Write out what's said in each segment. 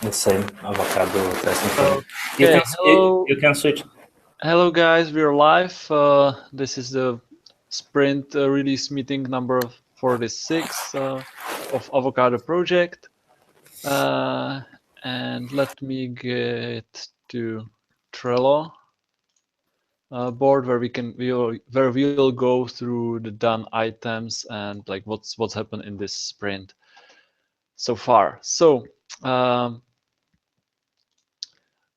The same avocado testing. Okay, hello. You can switch. Hello guys, we're live. This is the sprint release meeting number 46 of Avocado project. And let me get to Trello board where we'll go through the done items and like what's happened in this sprint so far. So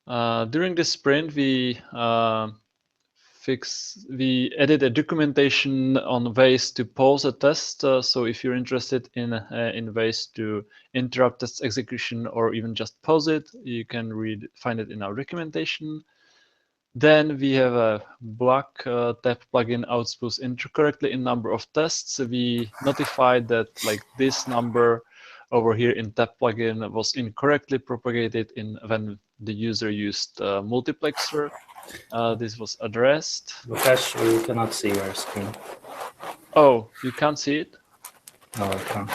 during this sprint, we added a documentation on ways to pause a test. So if you're interested in ways to interrupt test execution or even just pause it, you can find it in our documentation. Then we have a block tap plugin outputs incorrectly in number of tests. We notified that like this number over here in tap plugin was incorrectly propagated when the user used multiplexer. This was addressed. Lukasz, we cannot see your screen. Oh, you can't see it? No, I can't.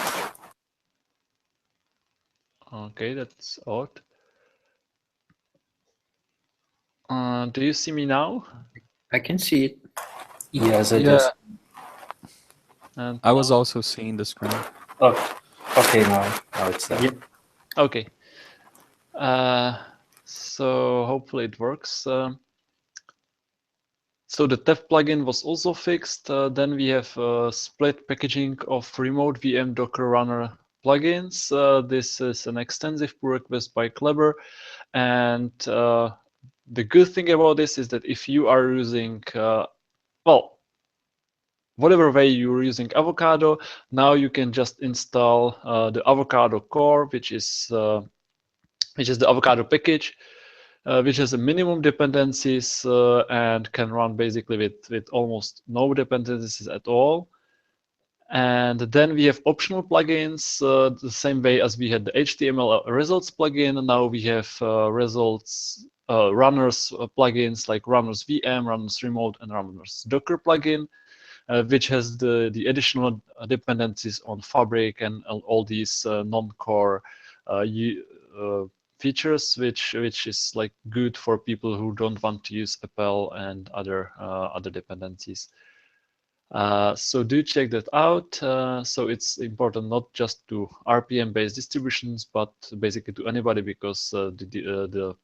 Okay, that's odd. Do you see me now? I can see it. Yes, I Yeah. just. And I was also seeing the screen. Oh, okay, now it's there. Yep. okay. So hopefully it works. So the TEF plugin was also fixed. Then we have split packaging of remote VM Docker runner plugins. This is an extensive pull request by Kleber. And the good thing about this is that if you are using, well, whatever way you're using Avocado, now you can just install the Avocado core, which is the Avocado package. Which has a minimum dependencies and can run basically with almost no dependencies at all. And then we have optional plugins, the same way as we had the HTML results plugin. Now we have results runners plugins like runners VM, runners remote, and runners Docker plugin, which has the additional dependencies on Fabric and all these non-core features, which is like good for people who don't want to use Apple and other dependencies. So do check that out. So it's important not just to RPM-based distributions, but basically to anybody because the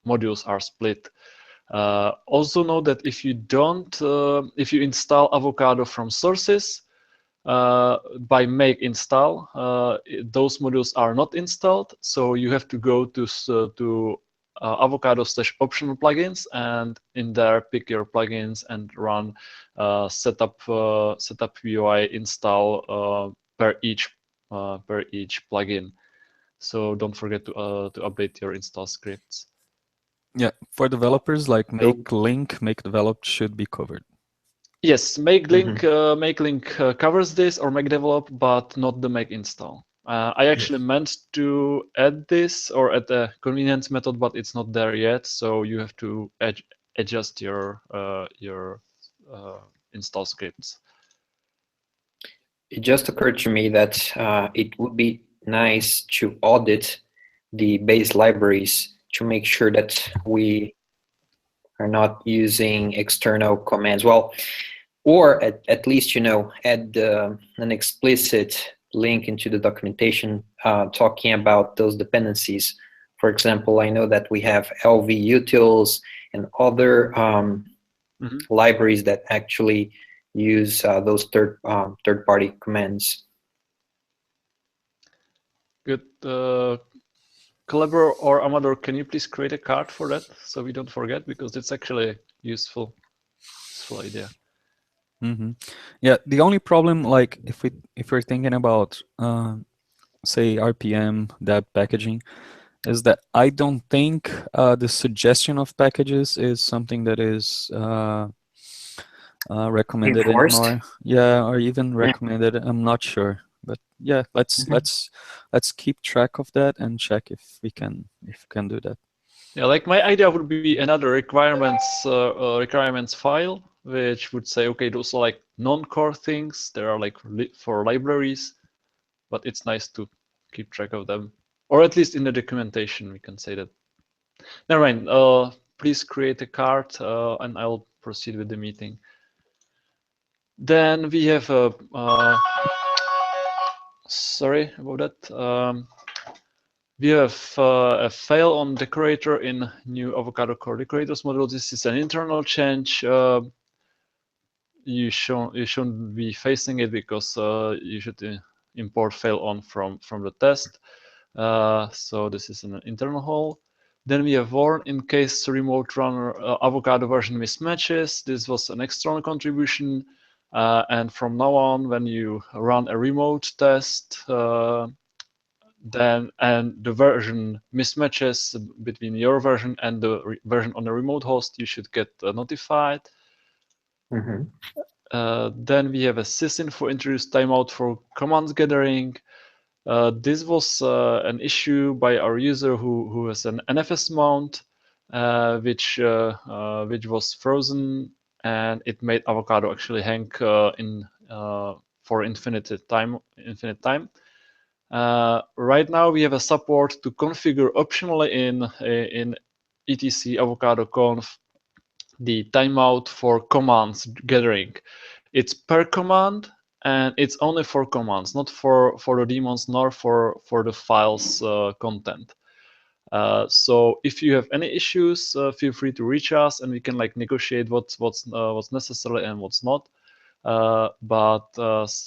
modules are split. Also know that if you install Avocado from sources, by make install, those modules are not installed. So you have to go to avocado/optional plugins, and in there pick your plugins and run setup UI install per each plugin. So don't forget to update your install scripts. Yeah, for developers, like make link, make developed should be covered. Yes, make link covers this, or make develop, but not the make install. I actually meant to add this or add a convenience method, but it's not there yet. So you have to adjust your install scripts. It just occurred to me that it would be nice to audit the base libraries to make sure that we are not using external commands. Well, or at least, add an explicit link into the documentation talking about those dependencies. For example, I know that we have LV utils and other libraries that actually use those third-party commands. Good. Kleber or Amador, can you please create a card for that so we don't forget, because it's actually a useful idea. Yeah, the only problem, like if we're thinking about say RPM that packaging, is that I don't think the suggestion of packages is something that is recommended anymore. Yeah, or even recommended. I'm not sure, but yeah, let's keep track of that and check if we can do that. Yeah, like my idea would be another requirements file, which would say, okay, those are like non-core things. They are like for libraries, but it's nice to keep track of them. or at least in the documentation, we can say that. Never mind. Please create a card, and I'll proceed with the meeting. Then we have a sorry about that. We have a fail on decorator in new Avocado core decorators module. This is an internal change. You shouldn't be facing it because you should import fail on from the test. So this is an internal hole. Then we have warn in case remote runner Avocado version mismatches. This was an external contribution. And from now on, when you run a remote test, then and the version mismatches between your version and the version on the remote host, you should get notified. Then we have a sysinfo introduced timeout for commands gathering. This was an issue by our user who has an NFS mount, which was frozen, and it made Avocado actually hang for infinite time. Right now we have a support to configure optionally in etc avocado conf the timeout for commands gathering. It's per command, and it's only for commands, not for the daemons nor for the files content. So if you have any issues, feel free to reach us, and we can like negotiate what's necessary and what's not. But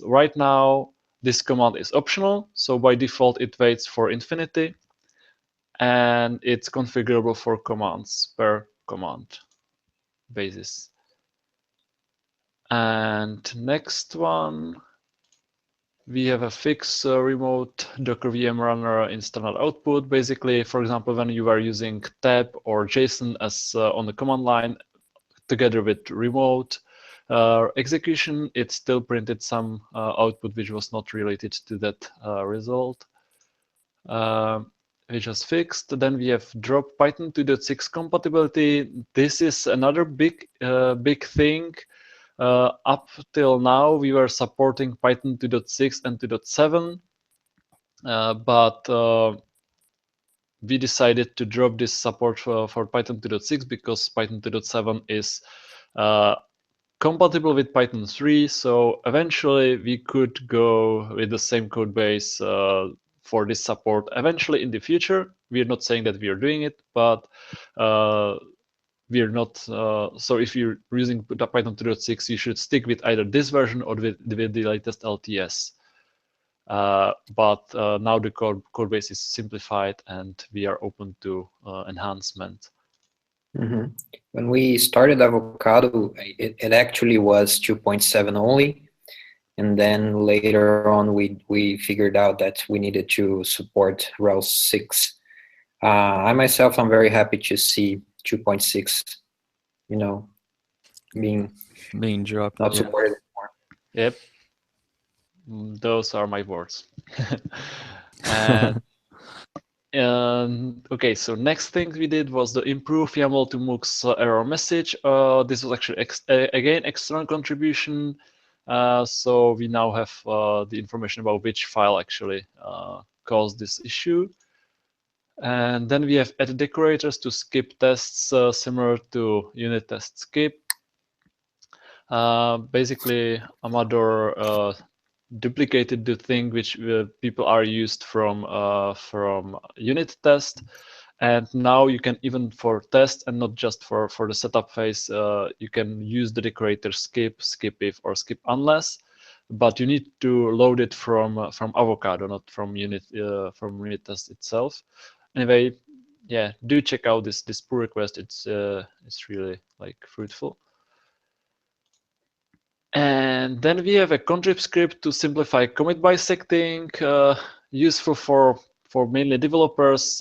right now this command is optional, so by default it waits for infinity, and it's configurable for commands per command basis. And next one, we have a fix remote Docker VM runner in standard output. Basically, for example, when you are using tab or JSON as on the command line together with remote execution, it still printed some output which was not related to that result. We just fixed. Then we have drop Python 2.6 compatibility. This is another big thing. Up till now, we were supporting Python 2.6 and 2.7, but we decided to drop this support for Python 2.6 because Python 2.7 is compatible with Python 3. So eventually, we could go with the same code base for this support eventually in the future. We are not saying that we are doing it, but we are not. So if you're using Python 2.6, you should stick with either this version or with the latest LTS. But now the code base is simplified, and we are open to enhancement. When we started Avocado, it actually was 2.7 only. And then later on, we figured out that we needed to support RHEL 6. I myself, I'm very happy to see 2.6, being dropped. not supported anymore. Yep, those are my words. And okay, so next thing we did was the improve YAML to MOOC's error message. This was actually again external contribution. So we now have the information about which file actually caused this issue. And then we have add decorators to skip tests similar to unit test skip. Basically, Amador duplicated the thing which people are used from unit test, and now you can even for test and not just for the setup phase, you can use the decorator skip if, or skip unless, but you need to load it from Avocado, not from unit test itself. Anyway, yeah, do check out this pull request. It's really like fruitful. And then we have a contrib script to simplify commit bisecting, useful for mainly developers.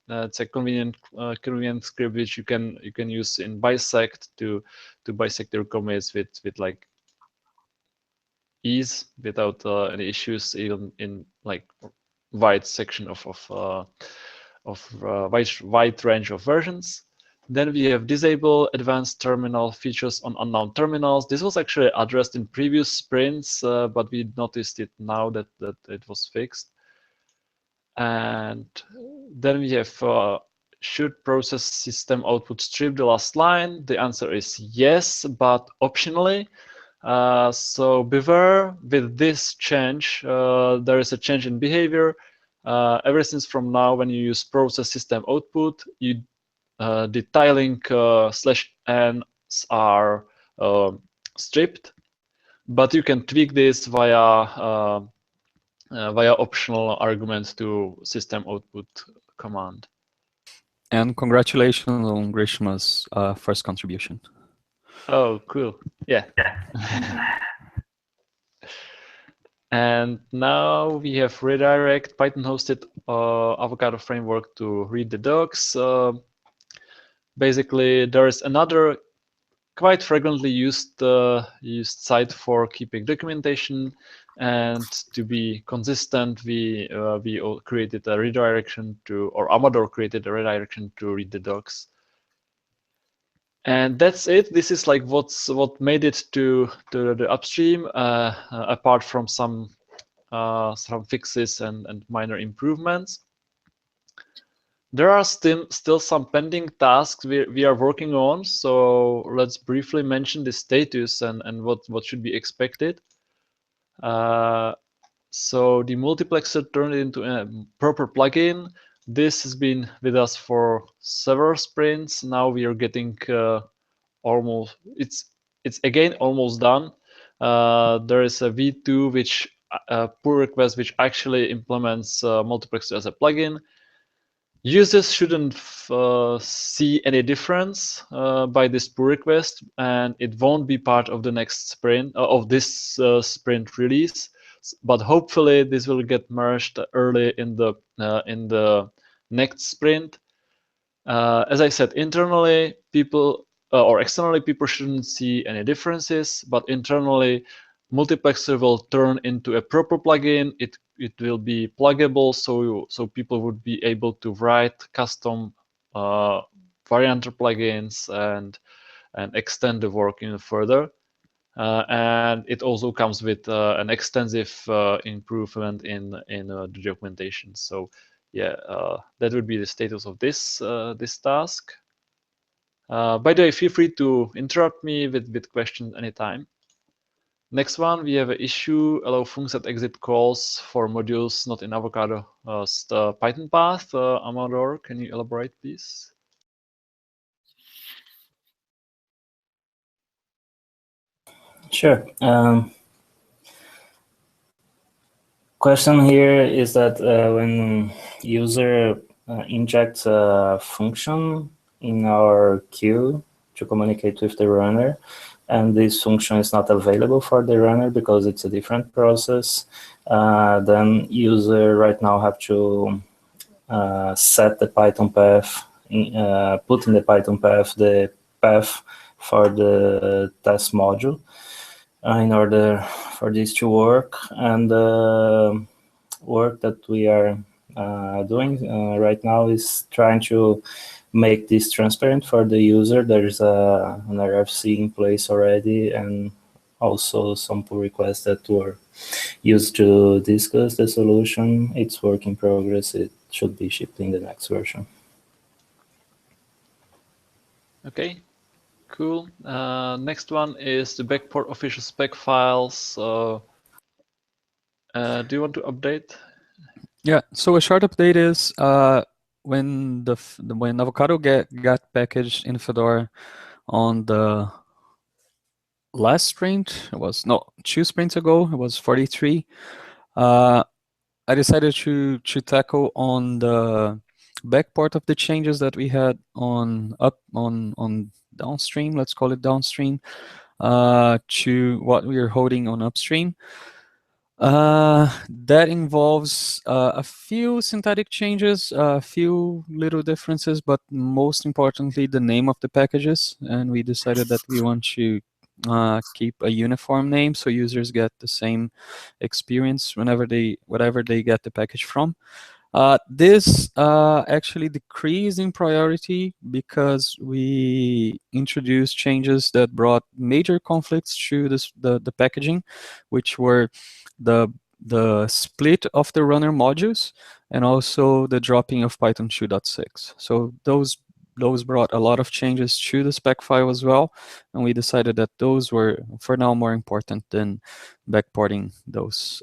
It's a convenient script which you can use in bisect to bisect your commits with like ease without any issues, even in like wide section of wide range of versions. Then we have disable advanced terminal features on unknown terminals. This was actually addressed in previous sprints, but we noticed it now that it was fixed. And then we have should process system output strip the last line? The answer is yes, but optionally. So beware with this change. There is a change in behavior. Ever since from now, when you use process system output, the tiling /n's are stripped, but you can tweak this via optional arguments to system output command. And congratulations on Grishma's first contribution. Oh, cool. Yeah. And now we have redirect Python hosted Avocado framework to read the docs. Basically, there is another quite frequently used site for keeping documentation, and to be consistent, we all created a redirection to, or Amador created a redirection to read the docs. And that's it. This is like what made it to the upstream, apart from some fixes and minor improvements. There are still some pending tasks we are working on, so let's briefly mention the status and what should be expected. So the multiplexer turned into a proper plugin. This has been with us for several sprints. Now we are getting almost, it's again almost done. There is a V2 which pull request which actually implements multiplexer as a plugin. Users shouldn't see any difference by this pull request, and it won't be part of the next sprint of this sprint release. But hopefully, this will get merged early in the next sprint. As I said, internally, people or externally, people shouldn't see any differences, but internally, multiplexer will turn into a proper plugin. It will be pluggable, so people would be able to write custom varianter plugins and extend the work even further. And it also comes with an extensive improvement in the documentation. So yeah, that would be the status of this task. By the way, feel free to interrupt me with questions anytime. Next one, we have an issue, allow funcs at exit calls for modules not in Avocado Python path. Amador, can you elaborate, please? Sure. Question here is that when user injects a function in our queue to communicate with the runner, and this function is not available for the runner because it's a different process, then user right now have to set the Python path, put in the Python path the path for the test module in order for this to work. And the work that we are doing right now is trying to make this transparent for the user. There's an RFC in place already, and also some pull requests that were used to discuss the solution. It's work in progress. It should be shipped in the next version. Okay, cool. Next one is the backport official spec files. Do you want to update? Yeah, so a short update is when when Avocado got packaged in Fedora on the last sprint, it was 2 sprints ago, it was 43. I decided to tackle on the backport of the changes that we had on downstream, let's call it downstream, to what we are holding on upstream. That involves a few synthetic changes, a few little differences, but most importantly, the name of the packages. And we decided that we want to keep a uniform name so users get the same experience whatever they get the package from. This actually decreased in priority because we introduced changes that brought major conflicts to the packaging, which were the the split of the runner modules and also the dropping of Python 2.6. So those brought a lot of changes to the spec file as well, and we decided that those were for now more important than backporting those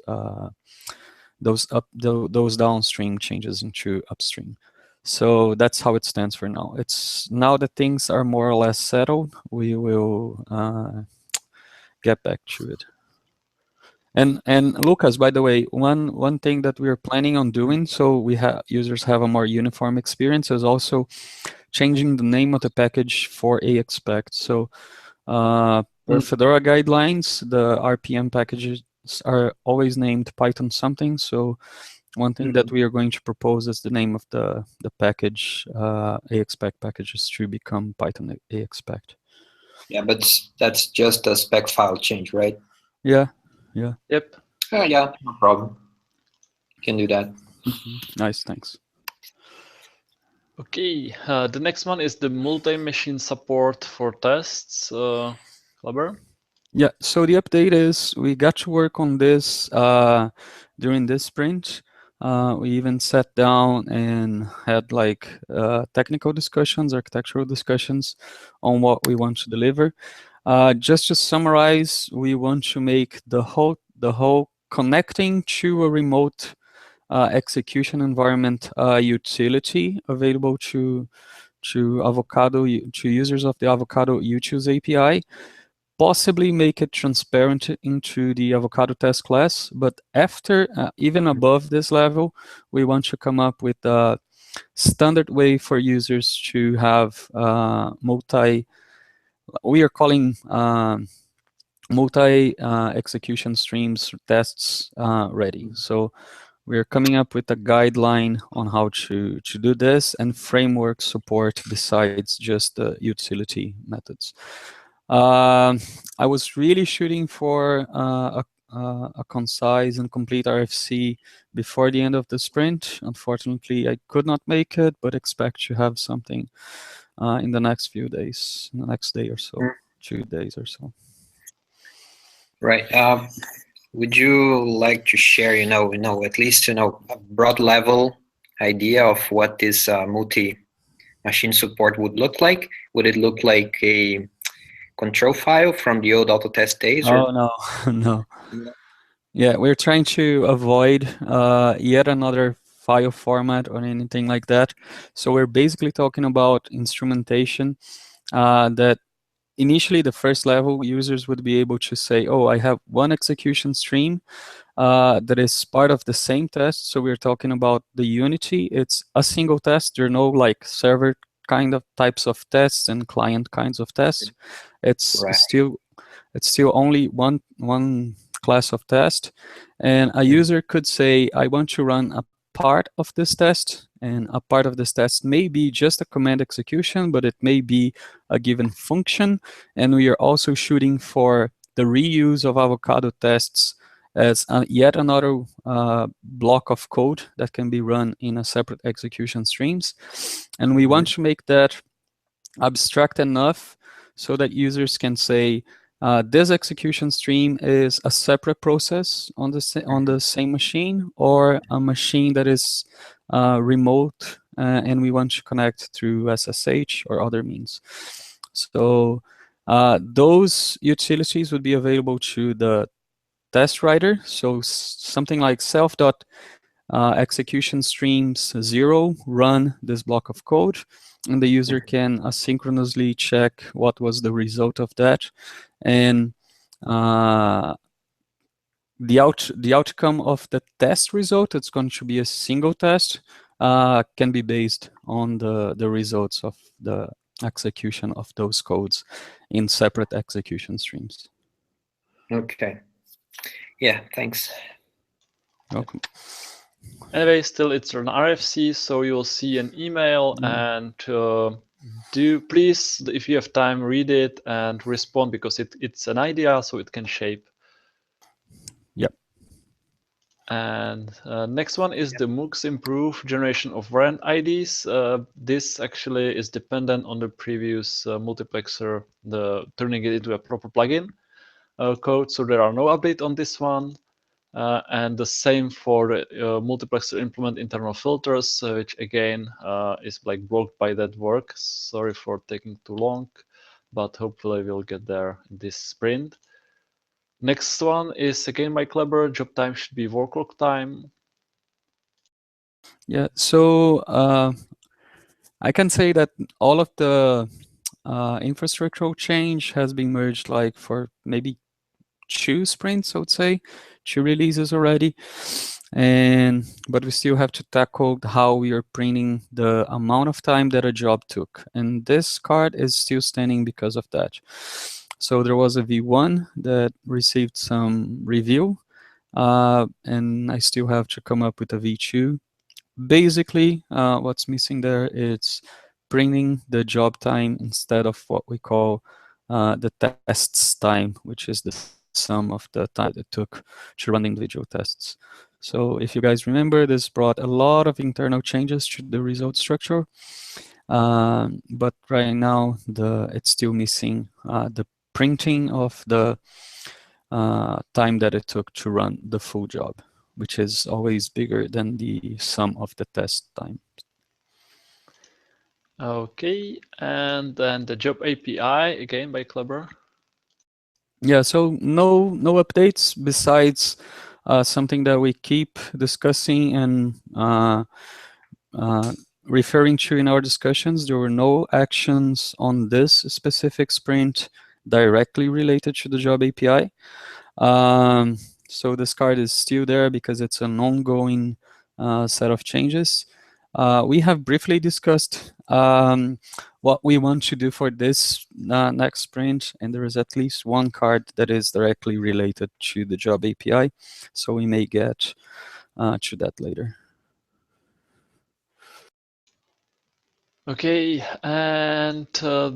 downstream changes into upstream. So that's how it stands for now. It's now that things are more or less settled, we will get back to it. And Lucas, by the way, one thing that we are planning on doing, so we have users have a more uniform experience, is also changing the name of the package for AExpect. So per Fedora guidelines, the RPM packages are always named Python something. So one thing that we are going to propose is the name of the package, AExpect packages, to become Python AExpect. Yeah, but that's just a spec file change, right? Yeah. Yep. Yeah, no problem. You can do that. Nice, thanks. Okay, the next one is the multi-machine support for tests. Kleber? Yeah, so the update is we got to work on this during this sprint. We even sat down and had like technical discussions, architectural discussions on what we want to deliver. Just to summarize, we want to make the whole connecting to a remote execution environment utility available to Avocado, to users of the Avocado U-Choose API. Possibly make it transparent into the Avocado test class, but after, even above this level, we want to come up with a standard way for users to have we are calling multi execution streams tests ready. So we're coming up with a guideline on how to do this and framework support besides just the utility methods. I was really shooting for a concise and complete RFC before the end of the sprint. Unfortunately, I could not make it, but expect to have something in the next few days, in the next day or so, 2 days or so. Right. Would you like to share, at least, a broad level idea of what this multi-machine support would look like? Would it look like a control file from the old Autotest days? Oh, no, no. Yeah, we're trying to avoid yet another file format or anything like that. So we're basically talking about instrumentation that initially the first level users would be able to say, oh, I have one execution stream that is part of the same test. So we're talking about the Unity. It's a single test. There are no like server kind of types of tests and client kinds of tests. It's still only one class of test, and a user could say, I want to run a part of this test, and a part of this test may be just a command execution, but it may be a given function, and we are also shooting for the reuse of Avocado tests as yet another block of code that can be run in a separate execution streams. And we want to make that abstract enough so that users can say, this execution stream is a separate process on the same machine, or a machine that is remote and we want to connect through SSH or other means. So those utilities would be available to the test writer. So something like self.execution streams 0 run this block of code, and the user can asynchronously check what was the result of that, and the outcome of the test result, it's going to be a single test, can be based on the results of the execution of those codes in separate execution streams. Okay. Yeah, thanks. Welcome. Anyway, still it's an RFC, so you'll see an email, and please, if you have time, read it and respond, because it's an idea, so it can shape. Yep. And next one is the MOOCs improve generation of variant IDs. This actually is dependent on the previous multiplexer, turning it into a proper plugin code. So there are no update on this one. And the same for the multiplexer implement internal filters, which again is like blocked by that work. Sorry for taking too long, but hopefully we'll get there in this sprint. Next one is again by Kleber. Job time should be work log time. Yeah, so I can say that all of the infrastructural change has been merged like for maybe 2 sprints, I would say, 2 releases already. But we still have to tackle how we are printing the amount of time that a job took. And this card is still standing because of that. So there was a V1 that received some review, and I still have to come up with a V2. Basically, what's missing there is printing the job time instead of what we call the tests time, which is the sum of the time that it took to run the individual tests. So if you guys remember, this brought a lot of internal changes to the result structure. But right now, it's still missing the printing of the time that it took to run the full job, which is always bigger than the sum of the test time. Okay, and then the job API again by Kleber. Yeah, so no updates besides something that we keep discussing and referring to in our discussions. There were no actions on this specific sprint directly related to the job API. So this card is still there because it's an ongoing set of changes. We have briefly discussed what we want to do for this next sprint, and there is at least one card that is directly related to the job API, so we may get to that later. Okay, and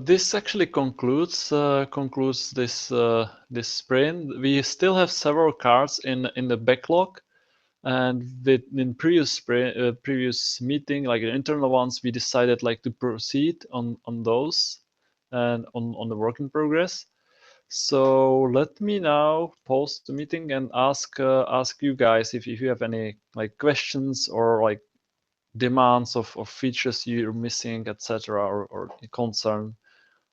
this actually concludes this this sprint. We still have several cards in the backlog, and in previous sprint, previous meeting, like internal ones, we decided like to proceed on those and on the work in progress. So let me now pause the meeting and ask you guys if you have any like questions or like demands of features you're missing, etc., or concern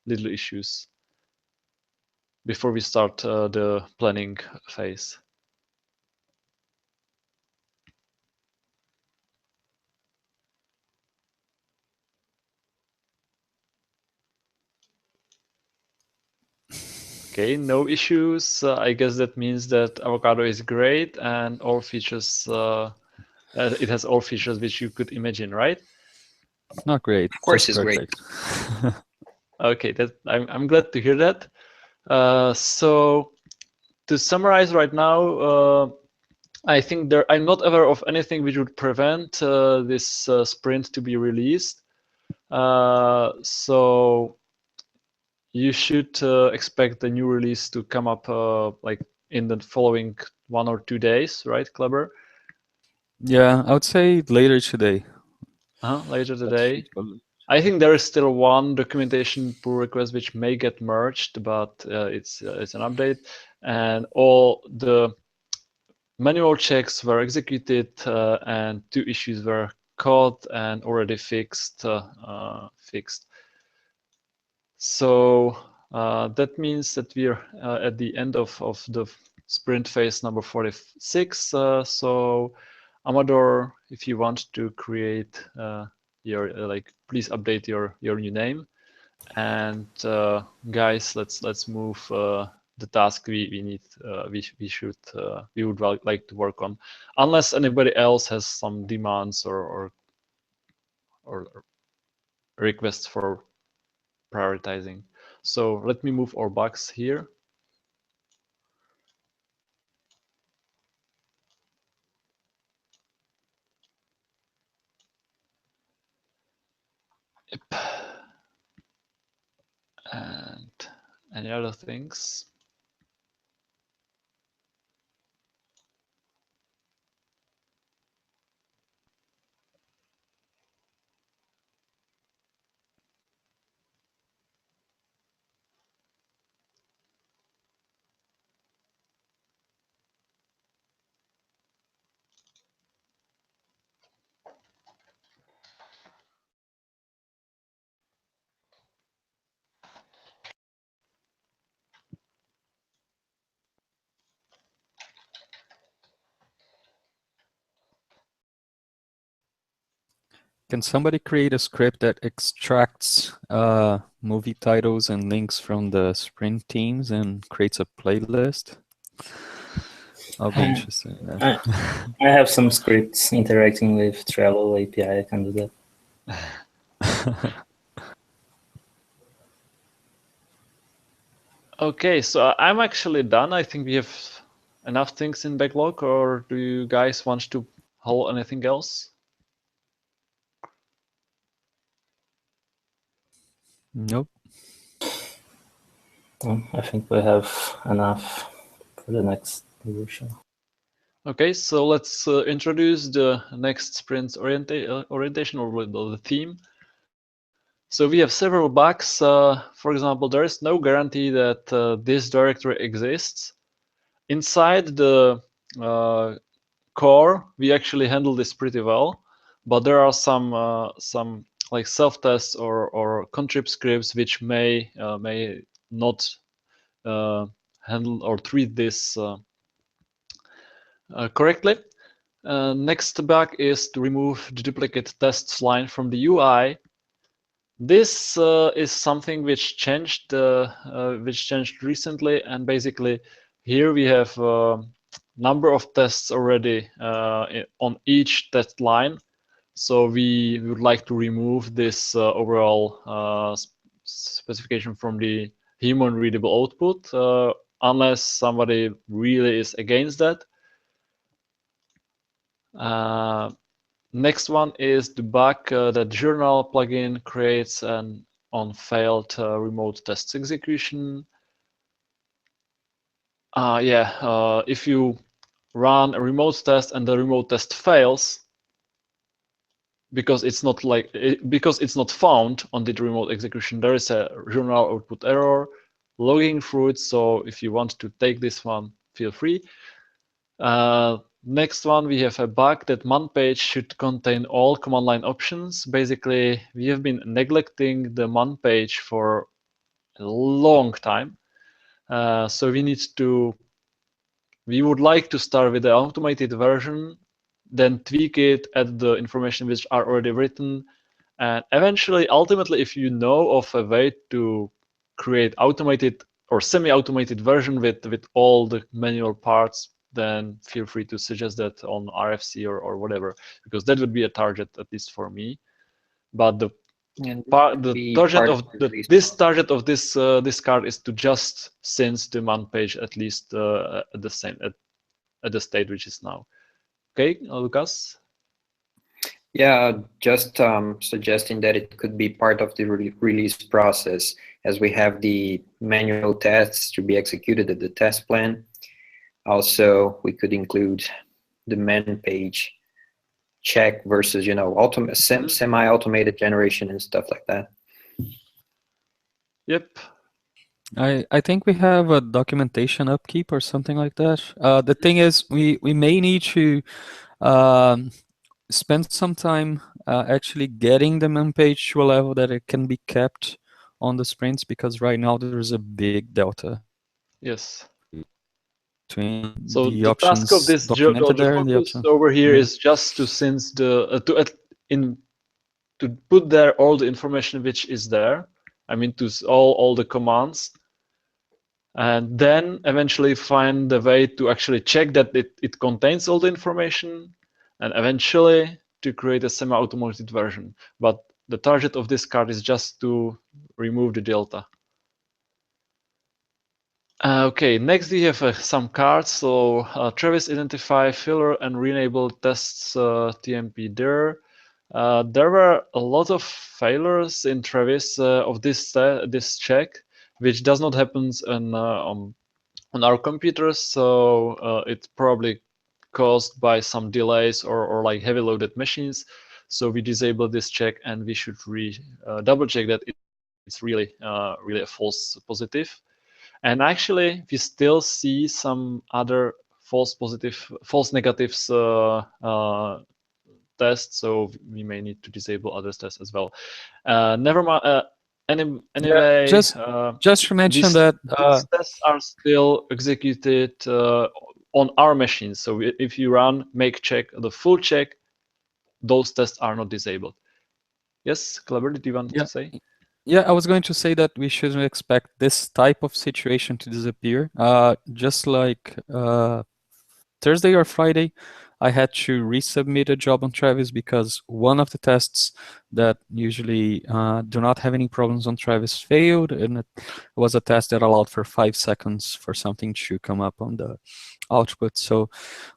little issues before we start the planning phase. Okay, no issues. I guess that means that Avocado is great and all features. It has all features which you could imagine, right? Not great. Of course, Just it's great. Okay, I'm glad to hear that. So to summarize right now, I think I'm not aware of anything which would prevent this sprint to be released. So you should expect the new release to come up like in the following 1 or 2 days, right, Kleber? Yeah, I would say later today. Later today. I think there is still one documentation pull request which may get merged, but it's an update, and all the manual checks were executed and 2 issues were caught and already fixed. So that means that we're at the end of the sprint phase number 46. So Amador, if you want to create your please update your new name. And guys, let's move the task we need we would like to work on, unless anybody else has some demands or requests for prioritizing. So let me move our box here. Yep. And any other things? Can somebody create a script that extracts movie titles and links from the sprint teams and creates a playlist? I'll be interested in that. I have some scripts interacting with Trello API. I can do that. Okay, so I'm actually done. I think we have enough things in backlog, or do you guys want to hold anything else? Nope. I think we have enough for the next version. Okay, so let's introduce the next sprint's orientation, or the theme. So we have several bugs. For example, there is no guarantee that this directory exists. Inside the core, we actually handle this pretty well, but there are some like self-tests or contrib scripts which may not handle or treat this correctly. Next bug is to remove the duplicate tests line from the UI. This is something which changed recently, and basically here we have a number of tests already on each test line. So we would like to remove this overall specification from the human readable output, unless somebody really is against that. Next one is the bug that journal plugin creates an on failed remote test execution. If you run a remote test and the remote test fails because it's not found on the remote execution, there is a journal output error logging through it. So if you want to take this one, feel free. Next one, we have a bug that man page should contain all command line options. Basically, we have been neglecting the man page for a long time. So we would like to start with the automated version, then tweak it, add the information which are already written, and eventually, ultimately, if you know of a way to create automated or semi-automated version with all the manual parts, then feel free to suggest that on RFC or whatever, because that would be a target, at least for me. But this target of this card is to just sync the man page at least at the state which is now. Okay, Lucas. Yeah, just suggesting that it could be part of the release process, as we have the manual tests to be executed at the test plan. Also, we could include the man page check versus, semi-automated generation and stuff like that. Yep. I think we have a documentation upkeep or something like that. The thing is, we may need to spend some time actually getting the man page to a level that it can be kept on the sprints, because right now there's a big delta. Yes. Between so the the options task of this documented there and the focus options over here is just to sense to put there all the information which is there. I mean, to all the commands, and then eventually find the way to actually check that it contains all the information, and eventually to create a semi-automated version. But the target of this card is just to remove the delta. Okay, next we have some cards. So Travis identify filler and re-enable tests TMP there. There were a lot of failures in Travis of this check, which does not happen on our computers. So it's probably caused by some delays or like heavy loaded machines. So we disable this check, and we should double check that it's really a false positive. And actually, we still see some other false negatives tests, so we may need to disable other tests as well. Never mind. Anyway, just to mention that these tests are still executed on our machines. So if you run make check, the full check, those tests are not disabled. Yes, Kleber, did you want Yeah. to say? Yeah, I was going to say that we shouldn't expect this type of situation to disappear. Just like Thursday or Friday, I had to resubmit a job on Travis because one of the tests that usually do not have any problems on Travis failed, and it was a test that allowed for 5 seconds for something to come up on the output. So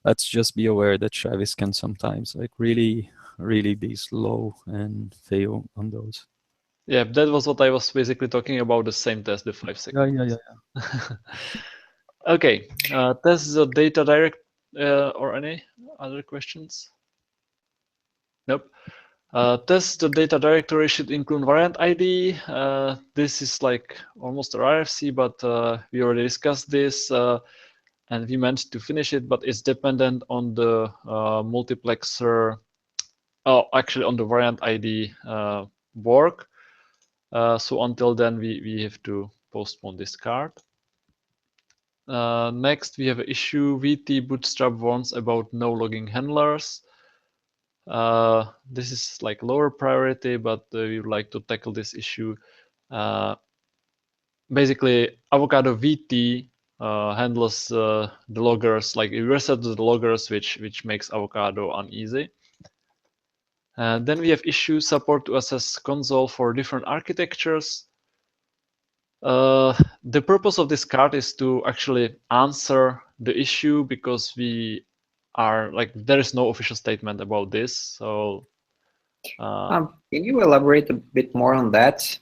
let's just be aware that Travis can sometimes like really be slow and fail on those. Yeah, that was what I was basically talking about, the same test, the 5 seconds. Yeah. Okay, test the data direct or any other questions? Nope. Test the data directory should include variant ID. This is like almost a RFC, but we already discussed this and we meant to finish it, but it's dependent on the multiplexer, actually on the variant ID work. So until then, we have to postpone this card. Next, we have an issue. VT Bootstrap warns about no logging handlers. This is like lower priority, but we would like to tackle this issue. Basically, Avocado VT handles the loggers, like it resets the loggers, which makes Avocado uneasy. Then we have issue support to assess console for different architectures. The purpose of this card is to actually answer the issue because we are like there is no official statement about this. So Can you elaborate a bit more on that?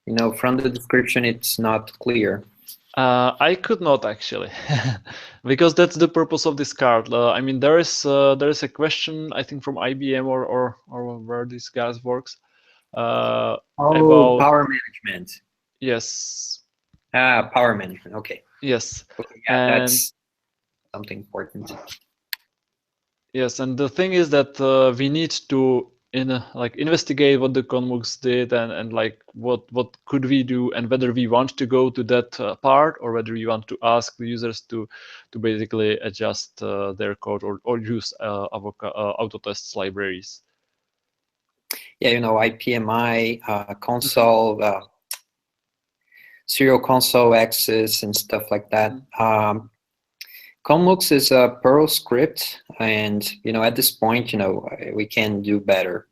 You know, from the description, it's not clear. I could not actually, because that's the purpose of this card. I mean, there is a question I think from IBM or where this guys works Oh, about power management. yes, Power management. Okay. yes, Okay, yeah, and that's something important. yes, and the thing is that we need to like investigate what the conmux did and like what could we do and whether we want to go to that part or whether we want to ask the users to basically adjust their code or use autotests libraries. Yeah, you know, IPMI, console, serial console access, and stuff like that. Conmux is a Perl script, and you know, at this point, you know, we can do better.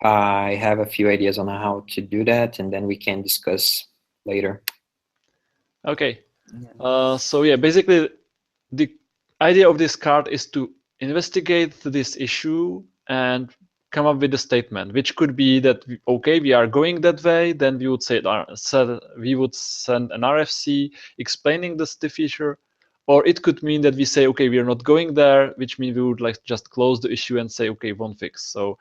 I have a few ideas on how to do that, and then we can discuss later. Okay. So yeah, basically the idea of this card is to investigate this issue and come up with a statement, which could be that okay, we are going that way. Then we would say we would send an RFC explaining the feature, or it could mean that we say okay, we are not going there, which means we would like just close the issue and say okay, one fix. So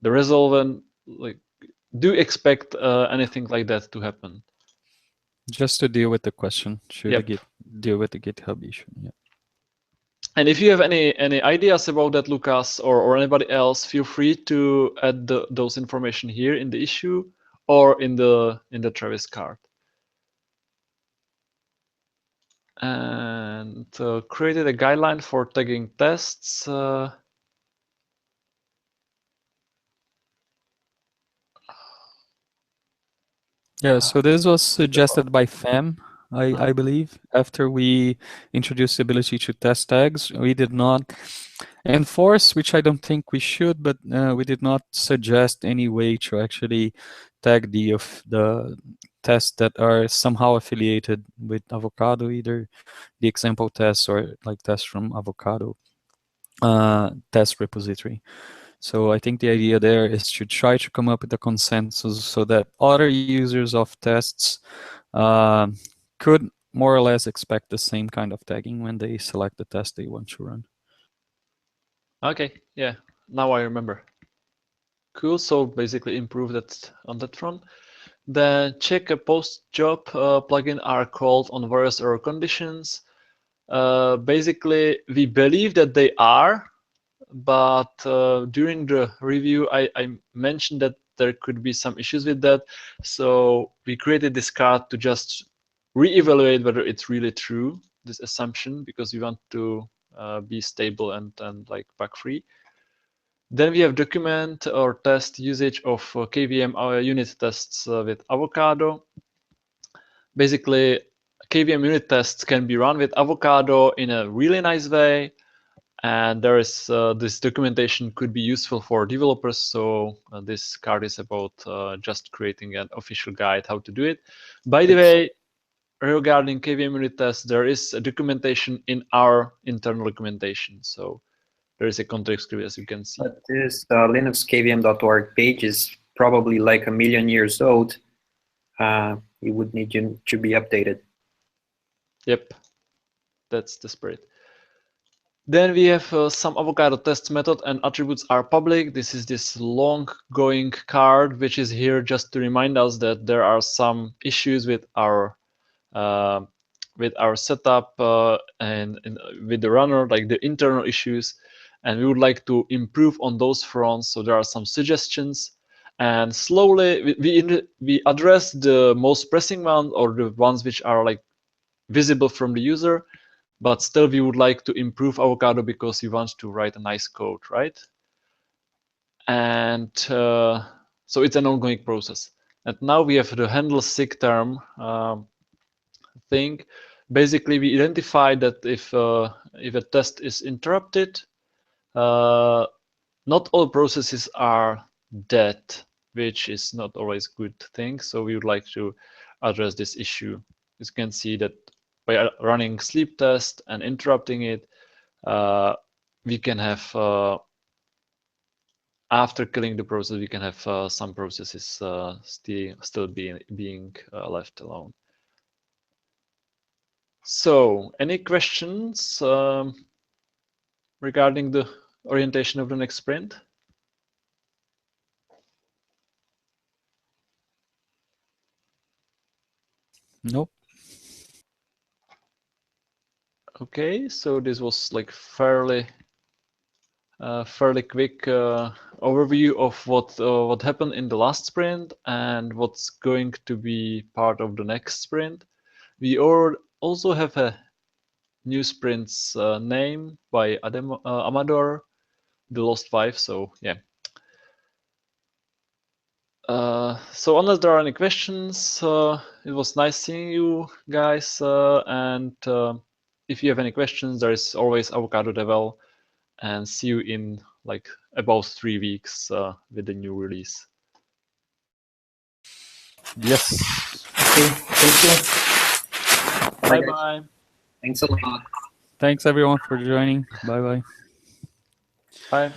the resolvent, like, do expect anything like that to happen? Just to deal with the question, should Yep. deal with the GitHub issue. Yeah. And if you have any ideas about that, Lucas, or anybody else, feel free to add those information here in the issue or in the Travis card. And created a guideline for tagging tests. Yeah, so this was suggested by FAM, I believe. After we introduced the ability to test tags, we did not enforce, which I don't think we should, but we did not suggest any way to actually tag the tests that are somehow affiliated with Avocado, either the example tests or like tests from Avocado test repository. So I think the idea there is to try to come up with a consensus so that other users of tests could more or less expect the same kind of tagging when they select the test they want to run. Okay, yeah, now I remember. Cool, so basically improve that on that front. The check a post job plugin are called on various error conditions. Basically, we believe that they are, but during the review, I mentioned that there could be some issues with that. So we created this card to just reevaluate whether it's really true, this assumption, because we want to be stable and like bug free. Then we have document or test usage of KVM unit tests with Avocado. Basically, KVM unit tests can be run with Avocado in a really nice way. And there is this documentation could be useful for developers. So this card is about just creating an official guide how to do it. By the way, regarding KVM unit tests, there is a documentation in our internal documentation. So there is a context script, as you can see. But this linuxkvm.org page is probably like 1,000,000 years old. It would need to be updated. Yep, that's the spirit. Then we have some Avocado test method and attributes are public. This is this long-going card, which is here just to remind us that there are some issues with our setup and with the runner, like the internal issues, and we would like to improve on those fronts. So there are some suggestions, and slowly we address the most pressing ones or the ones which are like visible from the user. But still, we would like to improve Avocado because we want to write a nice code, right? And so it's an ongoing process. And now we have the handle sick term thing. Basically, we identify that if a test is interrupted, not all processes are dead, which is not always a good thing. So we would like to address this issue. You can see that by running sleep test and interrupting it, we can have, after killing the process, we can have some processes still being left alone. So, any questions regarding the orientation of the next sprint? Nope. Okay, so this was like fairly quick overview of what happened in the last sprint and what's going to be part of the next sprint. We also have a new sprint's name by Amador, the Lost Five. So yeah. So unless there are any questions, it was nice seeing you guys. And if you have any questions, there is always Avocado Devel. And see you in like about 3 weeks with the new release. Yes. Okay, thank you. Bye-bye. Thanks a lot. Thanks everyone for joining. Bye bye. Bye.